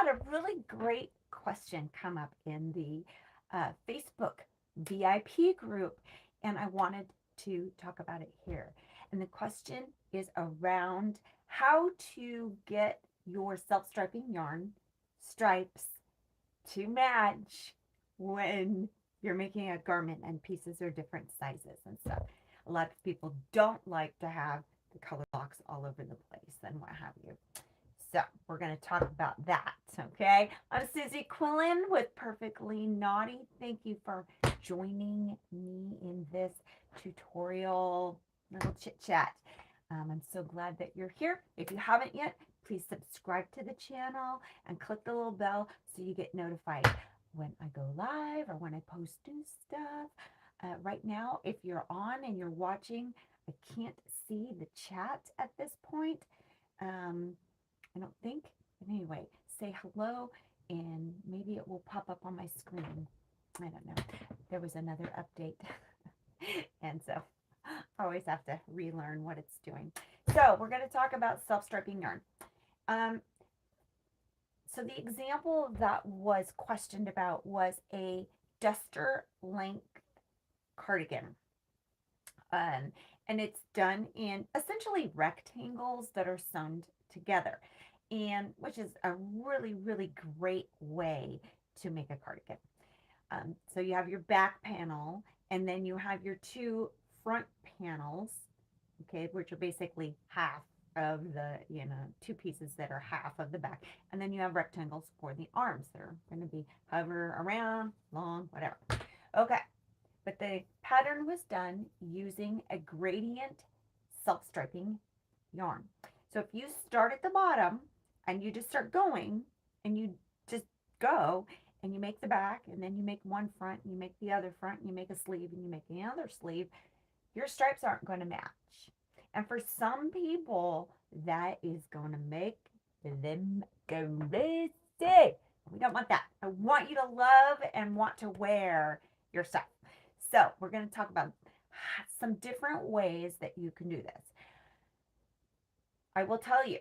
had a really great question come up in the Facebook VIP group, and I wanted to talk about it here. And the question is around how to get your self-striping yarn stripes to match when you're making a garment and pieces are different sizes and stuff. A lot of people don't like to have the color blocks all over the place and what have you. So we're going to talk about that, okay? I'm Susie Quillen with Perfectly Naughty. Thank you for joining me in this tutorial little chit chat. I'm so glad that you're here. If you haven't yet, please subscribe to the channel and click the little bell so you get notified when I go live or when I post new stuff. Right now, if you're on and you're watching, I can't see the chat at this point. I don't think. But anyway, say hello and maybe it will pop up on my screen. I don't know. There was another update. And so I always have to relearn what it's doing. So we're going to talk about self-striping yarn. So the example that was questioned about was a duster length cardigan. And it's done in essentially rectangles that are sewn together, and which is a really, really great way to make a cardigan. So you have your back panel, and then you have your two front panels, okay, which are basically half of the, two pieces that are half of the back. And then you have rectangles for the arms that are going to be hover around, long, whatever. Okay. But the pattern was done using a gradient self-striping yarn. So if you start at the bottom and you just start going and you just go and you make the back and then you make one front, and you make the other front, and you make a sleeve and you make another sleeve, your stripes aren't going to match. And for some people, that is going to make them go crazy. We don't want that. I want you to love and want to wear your stuff. So we're going to talk about some different ways that you can do this. I will tell you,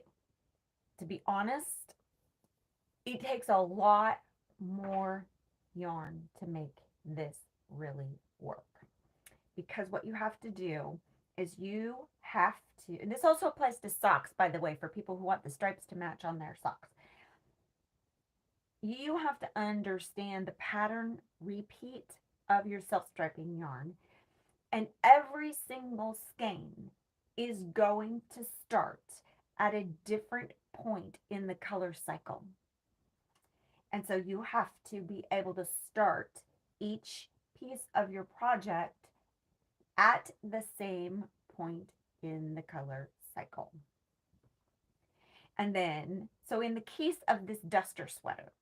to be honest, it takes a lot more yarn to make this really work. Because what you have to do is you have to, and this also applies to socks, by the way, for people who want the stripes to match on their socks. You have to understand the pattern repeat of your self-striping yarn, and every single skein is going to start at a different point in the color cycle. And so you have to be able to start each piece of your project at the same point in the color cycle. And then, so in the case of this duster sweater,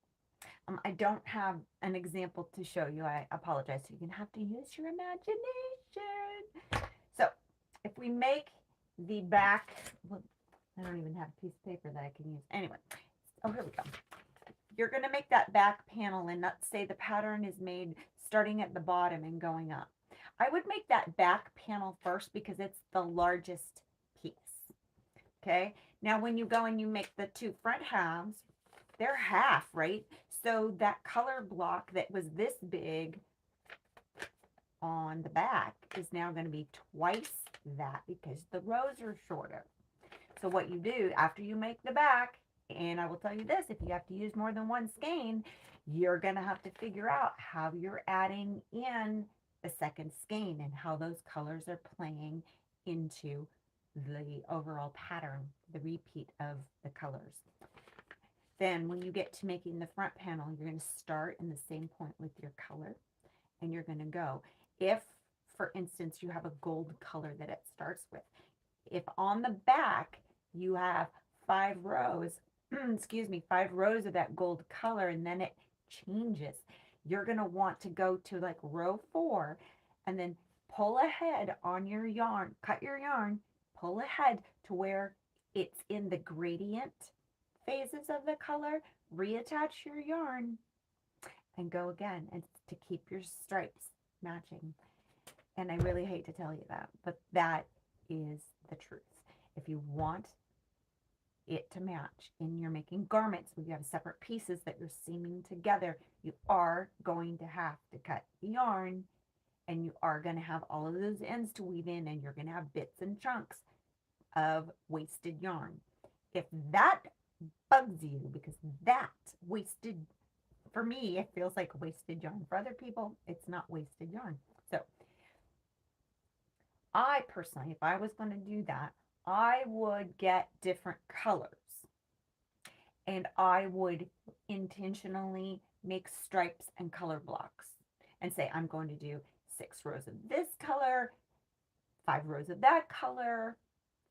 I don't have an example to show you. I apologize. So you're going to have to use your imagination. So if we make the back, well, I don't even have a piece of paper that I can use. Anyway, oh, here we go. You're going to make that back panel, and let's say the pattern is made starting at the bottom and going up. I would make that back panel first because it's the largest piece. Okay. Now, when you go and you make the two front halves, they're half, right? So that color block that was this big on the back is now going to be twice that because the rows are shorter. So what you do after you make the back, and I will tell you this, if you have to use more than one skein, you're going to have to figure out how you're adding in the second skein and how those colors are playing into the overall pattern, the repeat of the colors. Then when you get to making the front panel, you're going to start in the same point with your color, and you're going to go. If, for instance, you have a gold color that it starts with, if on the back you have 5 rows, excuse me, 5 rows of that gold color, and then it changes, you're going to want to go to like row 4 and then pull ahead on your yarn, cut your yarn, pull ahead to where it's in the gradient phases of the color, reattach your yarn and go again, and to keep your stripes matching. And I really hate to tell you that, but that is the truth. If you want it to match. And you're making garments where you have separate pieces that you're seaming together. You are going to have to cut the yarn, and you are going to have all of those ends to weave in, and you're going to have bits and chunks of wasted yarn. If that bugs you, because that wasted, for me, it feels like wasted yarn. For other people, it's not wasted yarn. So I personally, if I was going to do that, I would get different colors, and I would intentionally make stripes and color blocks and say, I'm going to do 6 rows of this color, 5 rows of that color,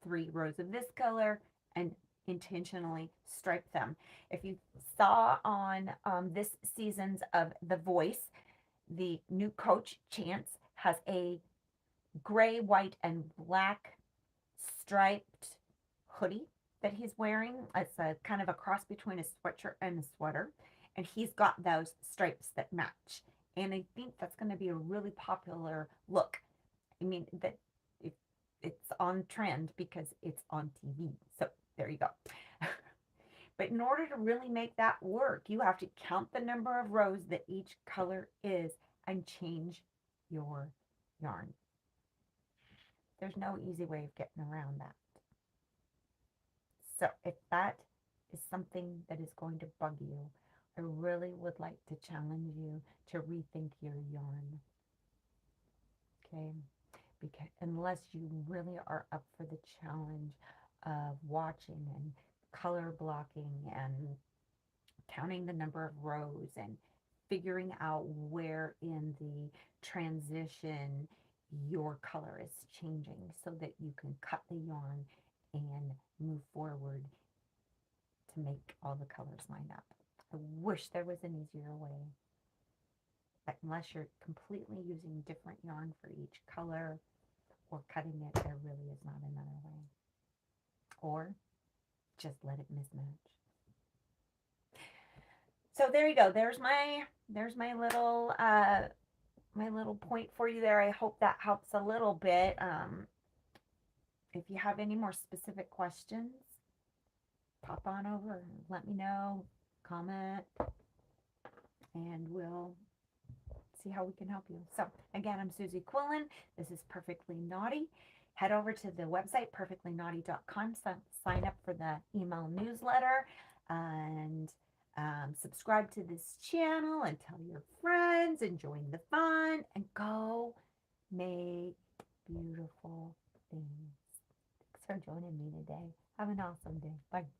3 rows of this color, and intentionally stripe them. If you saw on this season's of The Voice, the new coach, Chance, has a gray, white, and black striped hoodie that he's wearing. It's a kind of a cross between a sweatshirt and a sweater. And he's got those stripes that match. And I think that's going to be a really popular look. I mean, that it's on trend because it's on TV. So there you go. But in order to really make that work, you have to count the number of rows that each color is and change your yarn. There's no easy way of getting around that. So if that is something that is going to bug you, I really would like to challenge you to rethink your yarn. Okay? Because unless you really are up for the challenge of watching and color blocking and counting the number of rows and figuring out where in the transition your color is changing so that you can cut the yarn and move forward to make all the colors line up. I wish there was an easier way, but unless you're completely using different yarn for each color or cutting it, there really is not another way. Or just let it mismatch. So there you go. There's my little point for you there. I hope that helps a little bit. If you have any more specific questions, pop on over and let me know, comment, and we'll see how we can help you. So again, I'm Susie Quillen. This is Perfectly Naughty. Head over to the website, perfectlynaughty.com, sign up for the email newsletter, and subscribe to this channel and tell your friends and join the fun and go make beautiful things. Thanks for joining me today. Have an awesome day. Bye.